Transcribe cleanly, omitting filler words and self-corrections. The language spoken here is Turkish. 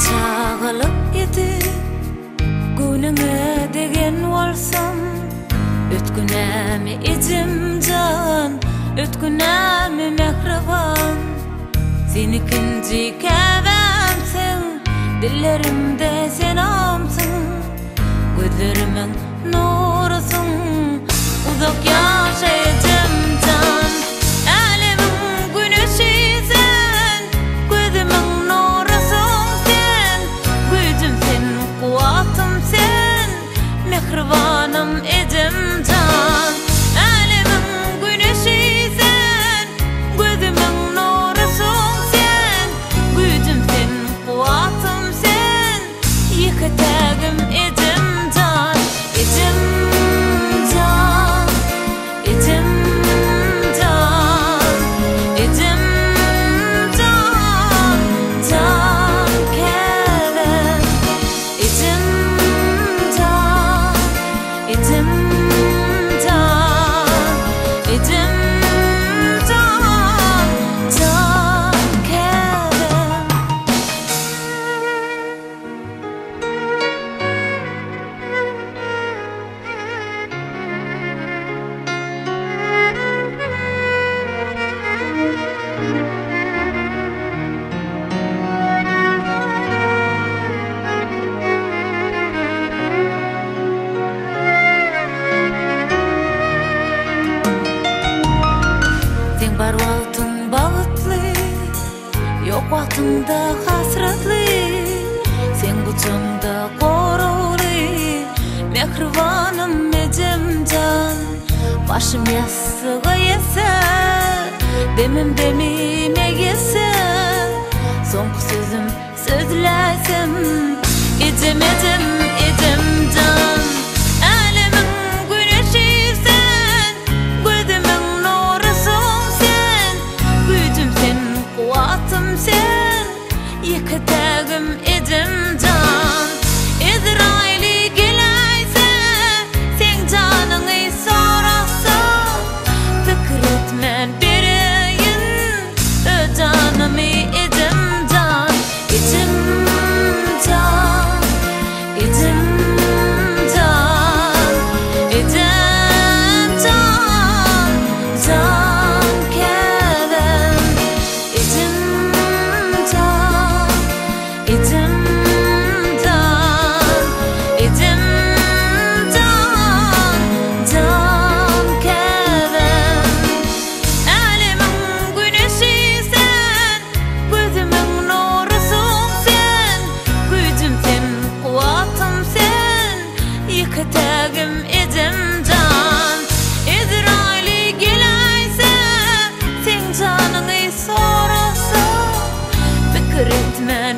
çağalıp edi günüme degen olsam ötkünämi ejim can ötkünämi mehriban seni kinji käbämsiň dillerimde sen amsyň gözlerimin nurusyň uzak ýaşaýjam can älemin güneşisin gözümin nurusyň sen güýjüm sen kuwatym sen mehribanym ejim can älemin güneşisin gözümin nurusyň sen güýjüm sen kuwatym sen ýeketägim ejim can ejim can ejim can ejim can can kelem ejim can ejim can ejim can can kelem Sen bar wagtyň bagtly, ýok wagtynda hasratly. Sen guçumda gorowly, mehribanym ejim can. Başym ýassyga ýese, demim demime ýese. Soňky sözüm sözläsem, ejim ejim ejim can. Älemin güneşisin, gözümin nurusyň sen, güýjüm sen, kuwatym sen, ýeketägim ejim can. Izraili geläýse, sen janyňy sorasyň, pikir etmän bereýin, öjanymy ejim can, ejim can, ejim can, ejim can, can kelem, ejim can, ejim can, ejim can, can kelem. Älemin güneşisin, gözümin nurusyň sen, güýjüm sen, kuwatym sen, ýeketägim ejim can. Izraili geläýse, sen janyňy sorasyň, pikir etmän